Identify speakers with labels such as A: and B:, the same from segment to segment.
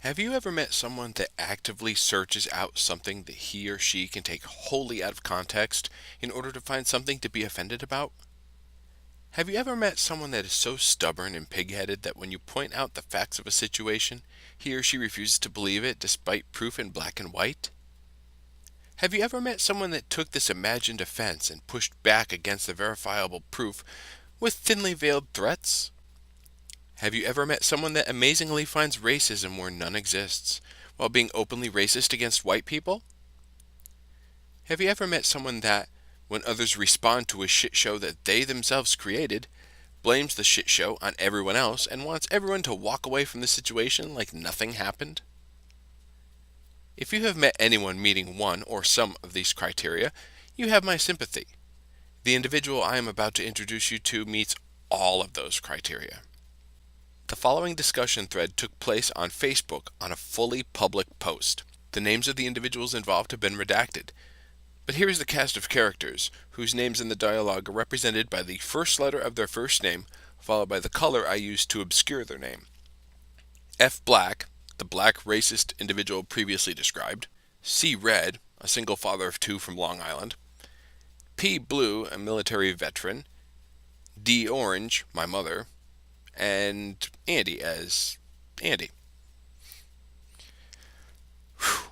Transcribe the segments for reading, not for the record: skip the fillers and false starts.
A: Have you ever met someone that actively searches out something that he or she can take wholly out of context in order to find something to be offended about? Have you ever met someone that is so stubborn and pig-headed that when you point out the facts of a situation, he or she refuses to believe it despite proof in black and white? Have you ever met someone that took this imagined offense and pushed back against the verifiable proof with thinly veiled threats? Have you ever met someone that amazingly finds racism where none exists, while being openly racist against white people? Have you ever met someone that, when others respond to a shit show that they themselves created, blames the shit show on everyone else and wants everyone to walk away from the situation like nothing happened? If you have met anyone meeting one or some of these criteria, you have my sympathy. The individual I am about to introduce you to meets all of those criteria. The following discussion thread took place on Facebook on a fully public post. The names of the individuals involved have been redacted. But here is the cast of characters, whose names in the dialogue are represented by the first letter of their first name, followed by the color I used to obscure their name. F. Black, the black racist individual previously described. C. Red, a single father of two from Long Island. P. Blue, a military veteran. D. Orange, my mother. And Andy as Andy. Whew.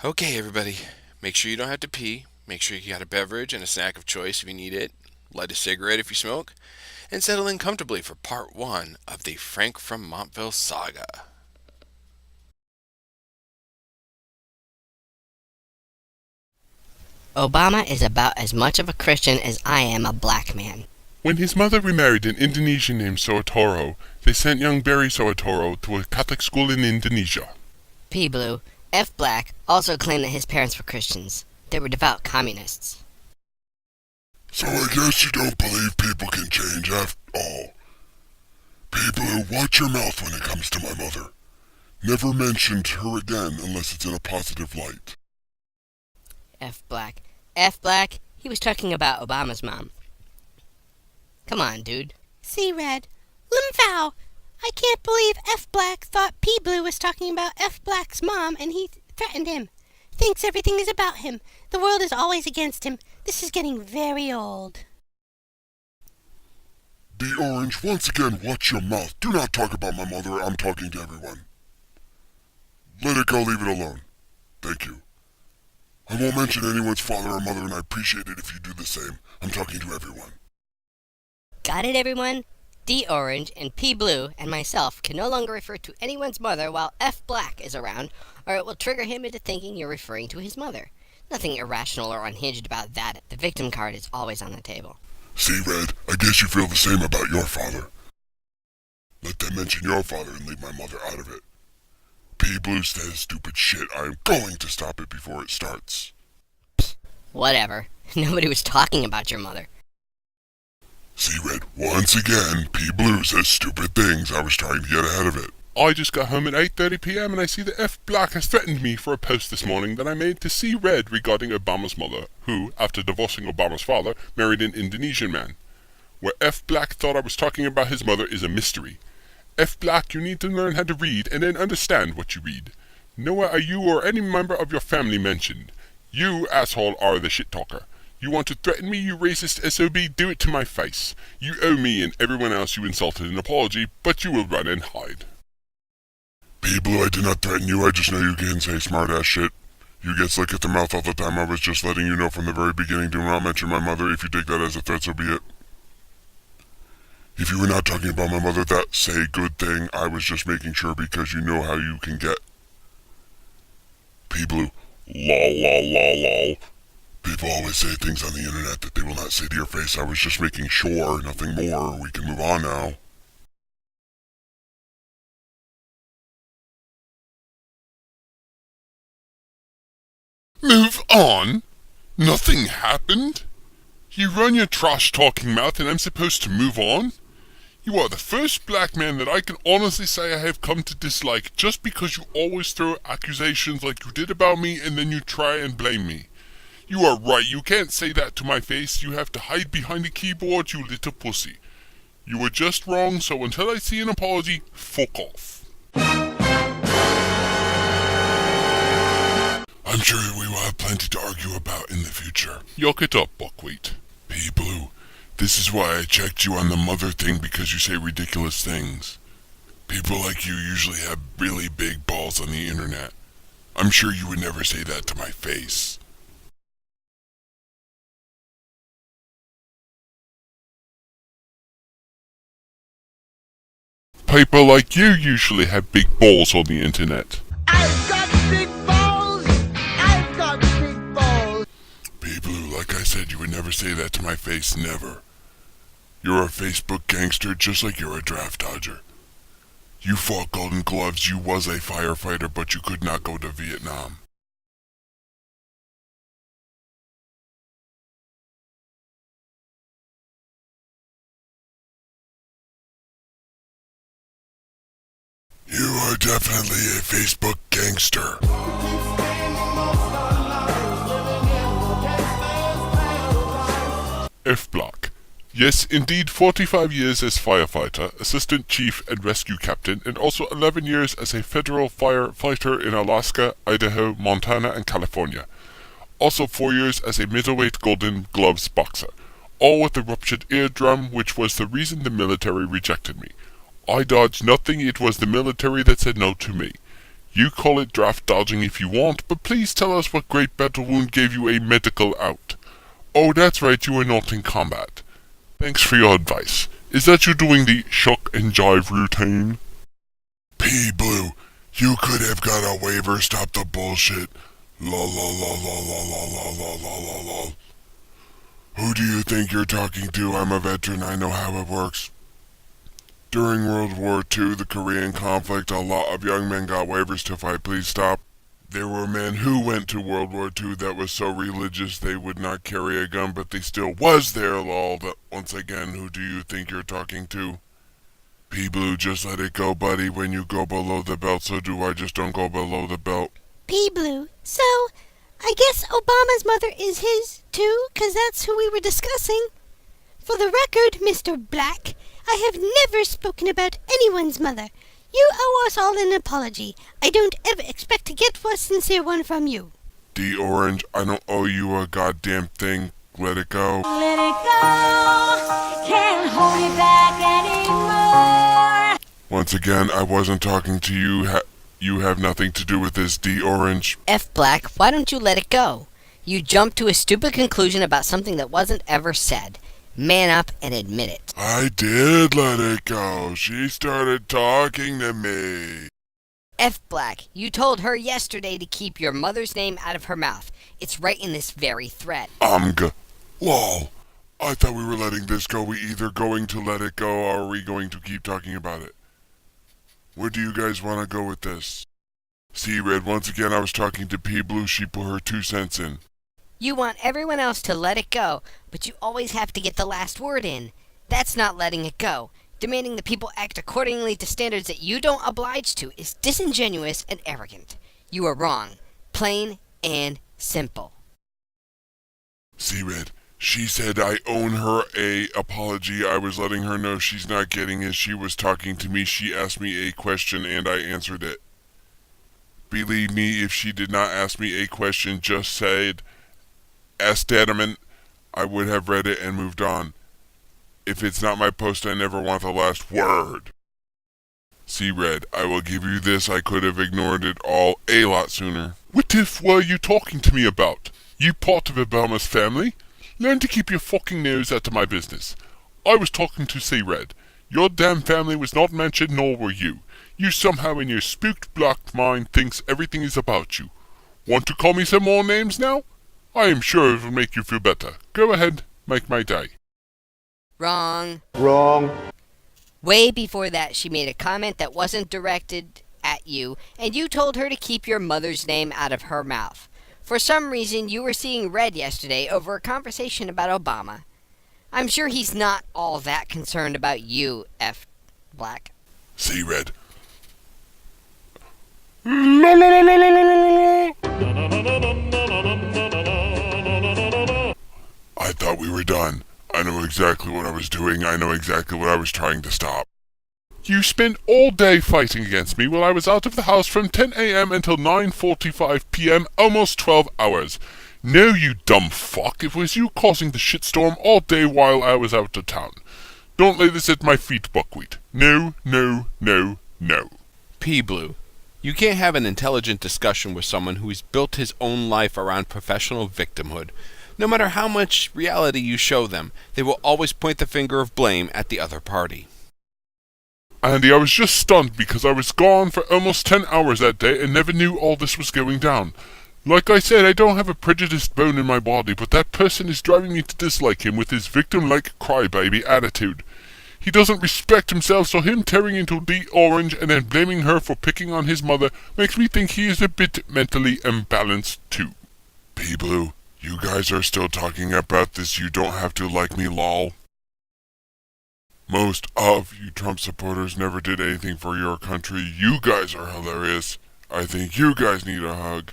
A: Okay, everybody. Make sure you don't have to pee. Make sure you got a beverage and a snack of choice if you need it. Light a cigarette if you smoke. And settle in comfortably for part 1 of the Fwank from Montville saga.
B: Obama is about as much of a Christian as I am a black man.
C: When his mother remarried an Indonesian named Soetoro, they sent young Barry Soetoro to a Catholic school in Indonesia.
B: P. Blue, F. Black also claimed that his parents were Christians. They were devout communists.
D: So I guess you don't believe people can change after all. P. Blue, watch your mouth when it comes to my mother. Never mention her again unless it's in a positive light.
B: F. Black. F. Black? He was talking about Obama's mom. Come on, dude.
E: C. Red. Limfow! I can't believe F. Black thought P. Blue was talking about F. Black's mom and he threatened him. Thinks everything is about him. The world is always against him. This is getting very old.
D: D. Orange, once again, watch your mouth. Do not talk about my mother. I'm talking to everyone. Let it go, leave it alone. Thank you. I won't mention anyone's father or mother, and I appreciate it if you do the same. I'm talking to everyone.
B: Got it, everyone? D. Orange and P. Blue and myself can no longer refer to anyone's mother while F. Black is around, or it will trigger him into thinking you're referring to his mother. Nothing irrational or unhinged about that. The victim card is always on the table.
D: See, Red, I guess you feel the same about your father. Let them mention your father and leave my mother out of it. P. Blue says stupid shit. I am going to stop it before it starts.
B: Psst, whatever. Nobody was talking about your mother.
D: See, Red, once again, P. Blue says stupid things. I was trying to get ahead of it.
C: I just got home at 8:30 p.m. and I see that F. Black has threatened me for a post this morning that I made to C. Red regarding Obama's mother, who, after divorcing Obama's father, married an Indonesian man. Where F. Black thought I was talking about his mother is a mystery. F. Black, you need to learn how to read and then understand what you read. Nowhere are you or any member of your family mentioned. You, asshole, are the shit talker. You want to threaten me, you racist SOB? Do it to my face. You owe me and everyone else you insulted an apology, but you will run and hide.
D: P. Blue, I did not threaten you. I just know you can say smart-ass shit. You get slick at the mouth all the time. I was just letting you know from the very beginning. Do not mention my mother. If you take that as a threat, so be it. If you were not talking about my mother, that's a good thing. I was just making sure because you know how you can get. P. Blue, lol, lol, lol, lol. People always say things on the internet that they will not say to your face. I was just making sure, nothing more. We can move on now.
C: Move on? Nothing happened? You run your trash-talking mouth and I'm supposed to move on? You are the first black man that I can honestly say I have come to dislike just because you always throw accusations like you did about me and then you try and blame me. You are right, you can't say that to my face. You have to hide behind a keyboard, you little pussy. You were just wrong, so until I see an apology, fuck off.
D: sure we will have plenty to argue about in the future.
C: Yuck it up, Buckwheat.
D: P. Blue, this is why I checked you on the mother thing, because you say ridiculous things. People like you usually have really big balls on the internet. I'm sure you would never say that to my face.
C: People like you usually have big balls on the internet.
F: I've got big balls! I've got big balls!
D: P. Blue, like I said, you would never say that to my face, never. You're a Facebook gangster just like you're a draft dodger. You fought Golden Gloves, you was a firefighter, but you could not go to Vietnam. You are definitely a Facebook gangster.
C: F Block. Yes, indeed, 45 years as firefighter, assistant chief and rescue captain, and also 11 years as a federal firefighter in Alaska, Idaho, Montana, and California. Also 4 years as a middleweight Golden Gloves boxer. All with a ruptured eardrum, which was the reason the military rejected me. I dodged nothing, it was the military that said no to me. You call it draft dodging if you want, but please tell us what great battle wound gave you a medical out. Oh, that's right, you were not in combat. Thanks for your advice. Is that you doing the shock and jive routine?
D: P. Blue, you could have got a waiver, stop the bullshit. Lol. Who do you think you're talking to? I'm a veteran, I know how it works. During World War II, the Korean conflict, a lot of young men got waivers to fight. Please stop. There were men who went to World War II that was so religious they would not carry a gun, but they still was there, lol. Once again, who do you think you're talking to? P. Blue, just let it go, buddy. When you go below the belt, so do I. Just don't go below the belt.
E: P. Blue. So, I guess Obama's mother is his, too, 'cause that's who we were discussing. For the record, Mr. Black, I have never spoken about anyone's mother. You owe us all an apology. I don't ever expect to get a sincere one from you.
D: D. Orange, I don't owe you a goddamn thing. Let it go.
G: Let it go, can't hold it back anymore.
D: Once again, I wasn't talking to you. You have nothing to do with this, D. Orange.
B: F Black, why don't you let it go? You jumped to a stupid conclusion about something that wasn't ever said. Man up and admit it.
D: I did let it go. She started talking to me.
B: F Black, you told her yesterday to keep your mother's name out of her mouth. It's right in this very thread.
D: Lol. I thought we were letting this go. We either going to let it go or are we going to keep talking about it? Where do you guys want to go with this? See, Red, once again I was talking to P. Blue. She put her 2 cents in.
B: You want everyone else to let it go, but you always have to get the last word in. That's not letting it go. Demanding the people act accordingly to standards that you don't oblige to is disingenuous and arrogant. You are wrong. Plain and simple.
D: See, Red, she said I own her a apology. I was letting her know she's not getting it. She was talking to me. She asked me a question and I answered it. Believe me, if she did not ask me a question, just said astatement, I would have read it and moved on. If it's not my post, I never want the last word. See, Red, I will give you this. I could have ignored it all a lot sooner.
C: What if were you talking to me about? You part of Obama's family? Learn to keep your fucking nose out of my business. I was talking to C-Red. Your damn family was not mentioned, nor were you. You somehow in your spooked black mind thinks everything is about you. Want to call me some more names now? I am sure it will make you feel better. Go ahead, make my day.
B: Wrong.
F: Wrong.
B: Way before that, she made a comment that wasn't directed at you, and you told her to keep your mother's name out of her mouth. For some reason, you were seeing red yesterday over a conversation about Obama. I'm sure he's not all that concerned about you, F. Black.
D: See, Red. I thought we were done. I know exactly what I was doing. I know exactly what I was trying to stop.
C: You spent all day fighting against me while I was out of the house from 10 a.m. until 9:45 p.m., almost 12 hours. No, you dumb fuck, it was you causing the shitstorm all day while I was out of town. Don't lay this at my feet, Buckwheat. No, no, no, no.
A: P. Blue, you can't have an intelligent discussion with someone who's built his own life around professional victimhood. No matter how much reality you show them, they will always point the finger of blame at the other party.
C: Andy, I was just stunned because I was gone for almost 10 hours that day and never knew all this was going down. Like I said, I don't have a prejudiced bone in my body, but that person is driving me to dislike him with his victim-like crybaby attitude. He doesn't respect himself, so him tearing into the orange and then blaming her for picking on his mother makes me think he is a bit mentally imbalanced too.
D: P-Blue, you guys are still talking about this you don't have to like me lol? Most of you Trump supporters never did anything for your country. You guys are hilarious. I think you guys need a hug.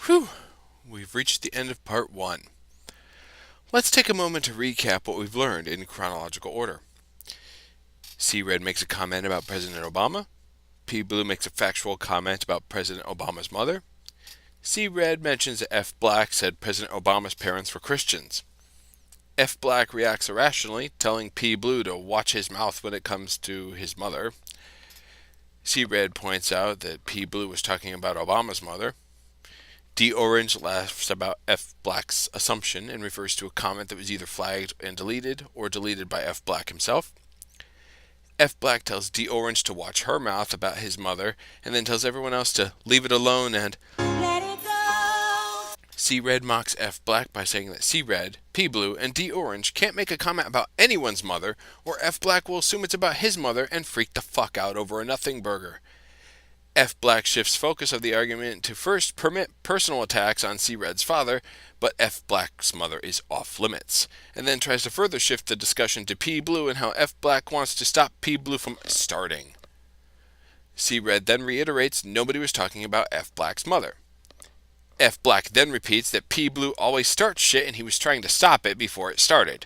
A: Whew, we've reached the end of part 1. Let's take a moment to recap what we've learned in chronological order. C-Red makes a comment about President Obama. P-Blue makes a factual comment about President Obama's mother. C-Red mentions that F. Black said President Obama's parents were Christians. F. Black reacts irrationally, telling P-Blue to watch his mouth when it comes to his mother. C-Red points out that P-Blue was talking about Obama's mother. D-Orange laughs about F. Black's assumption and refers to a comment that was either flagged and deleted or deleted by F. Black himself. F. Black tells D-Orange to watch her mouth about his mother and then tells everyone else to leave it alone and
G: Let it go.
A: C-Red mocks F. Black by saying that C-Red, P-Blue, and D-Orange can't make a comment about anyone's mother or F. Black will assume it's about his mother and freak the fuck out over a nothing burger. F. Black shifts focus of the argument to first permit personal attacks on C-Red's father, but F. Black's mother is off limits, and then tries to further shift the discussion to P-Blue and how F. Black wants to stop P-Blue from starting. C-Red then reiterates nobody was talking about F. Black's mother. F. Black then repeats that P-Blue always starts shit and he was trying to stop it before it started.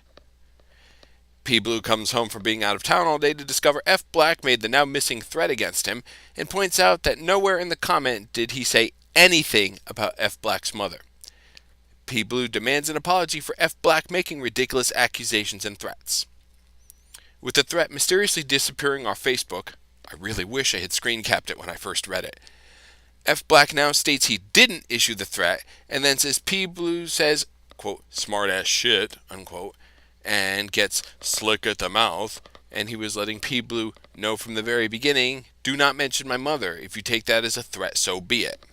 A: P-Blue comes home from being out of town all day to discover F. Black made the now missing threat against him and points out that nowhere in the comment did he say anything about F. Black's mother. P-Blue demands an apology for F. Black making ridiculous accusations and threats. With the threat mysteriously disappearing off Facebook, I really wish I had screen capped it when I first read it. F. Black now states he didn't issue the threat and then says P-Blue says, quote, smart ass shit, unquote, and gets slick at the mouth, and he was letting P-Blue know from the very beginning, do not mention my mother. If you take that as a threat, so be it.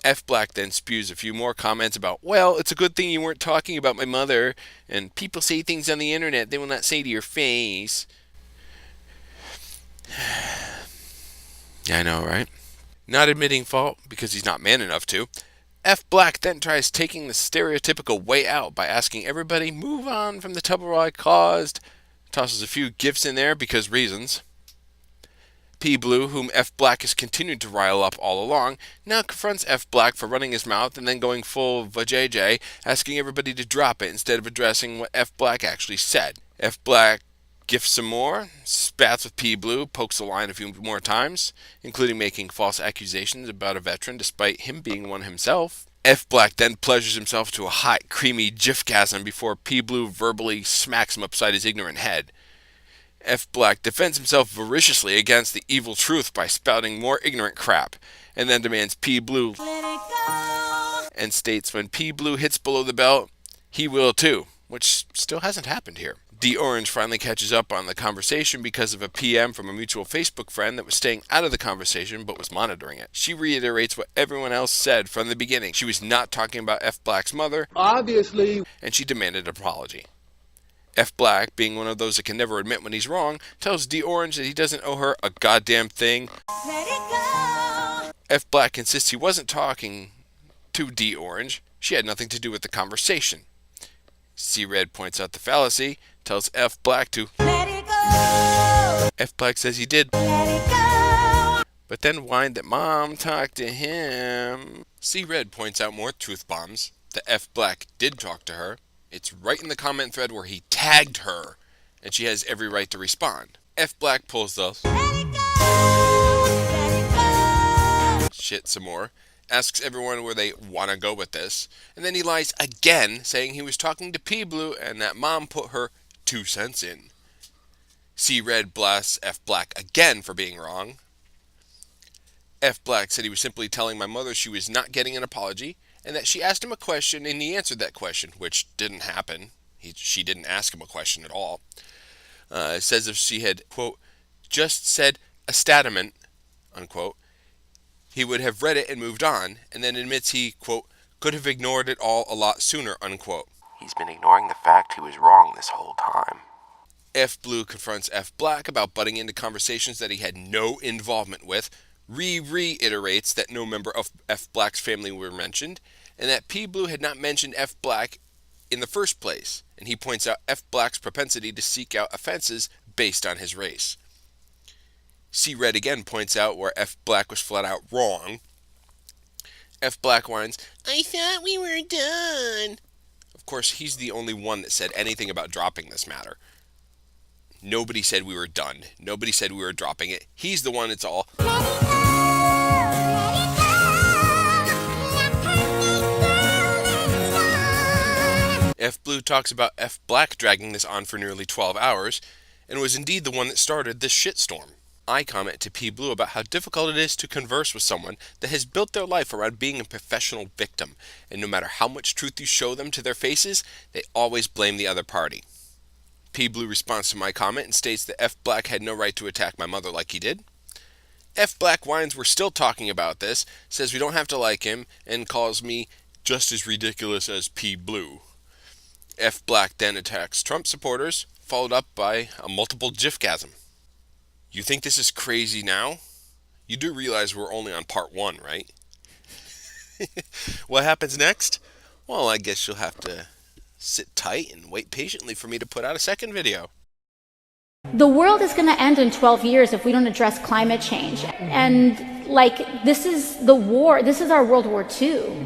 A: F. Black then spews a few more comments about, well, it's a good thing you weren't talking about my mother, and people say things on the internet they will not say to your face. Yeah, I know, right? Not admitting fault because he's not man enough to. F. Black then tries taking the stereotypical way out by asking everybody move on from the trouble I caused. Tosses a few gifts in there because reasons. P-Blue, whom F. Black has continued to rile up all along, now confronts F. Black for running his mouth and then going full vajayjay, asking everybody to drop it instead of addressing what F. Black actually said. F. Black gifts some more, spats with P-Blue, pokes the line a few more times, including making false accusations about a veteran despite him being one himself. F. Black then pleasures himself to a hot, creamy gifgasm before P-Blue verbally smacks him upside his ignorant head. F. Black defends himself voraciously against the evil truth by spouting more ignorant crap, and then demands P-Blue
G: Let it go.
A: and states when P-Blue hits below the belt, he will too, which still hasn't happened here. D-Orange finally catches up on the conversation because of a PM from a mutual Facebook friend that was staying out of the conversation but was monitoring it. She reiterates what everyone else said from the beginning. She was not talking about F. Black's mother,
F: Obviously.
A: and she demanded an apology. F Black, being one of those that can never admit when he's wrong, tells D Orange that he doesn't owe her a goddamn thing.
G: Let it go.
A: F Black insists he wasn't talking to D Orange. She had nothing to do with the conversation. C Red points out the fallacy, tells F Black to
G: Let it go.
A: F Black says he did,
G: Let it go.
A: but then whined that Mom talked to him. C Red points out more truth bombs, that F Black did talk to her. It's right in the comment thread where he tagged her, and she has every right to respond. F Black pulls the
G: Let it go. Let it go.
A: shit some more, asks everyone where they want to go with this, and then he lies again, saying he was talking to P Blue and that Mom put her 2 cents in. C Red blasts F Black again for being wrong. F Black said he was simply telling my mother she was not getting an apology, and that she asked him a question and he answered that question, which didn't happen. She didn't ask him a question at all. It says if she had, quote, just said astatement, unquote, he would have read it and moved on, and then admits he, quote, could have ignored it all a lot sooner, unquote. He's been ignoring the fact he was wrong this whole time. F Blue confronts F Black about butting into conversations that he had no involvement with, reiterates that no member of F Black's family were mentioned, and that P Blue had not mentioned F Black in the first place, and he points out F Black's propensity to seek out offenses based on his race. C Red again points out where F Black was flat out wrong. F Black whines, I thought we were done. Of course, he's the only one that said anything about dropping this matter. Nobody said we were done. Nobody said we were dropping it. He's the one that's all. F Blue talks about F Black dragging this on for nearly 12 hours, and was indeed the one that started this shitstorm. I comment to P Blue about how difficult it is to converse with someone that has built their life around being a professional victim, and no matter how much truth you show them to their faces, they always blame the other party. P Blue responds to my comment and states that F Black had no right to attack my mother like he did. F Black whines we're still talking about this, says we don't have to like him, and calls me just as ridiculous as P Blue. F Black then attacks Trump supporters, followed up by a multiple gifgasm. You think this is crazy now? You do realize we're only on part 1, right? What happens next? Well, I guess you'll have to sit tight and wait patiently for me to put out a second video.
H: The world is going to end in 12 years if we don't address climate change. And this is the war, this is our World War II.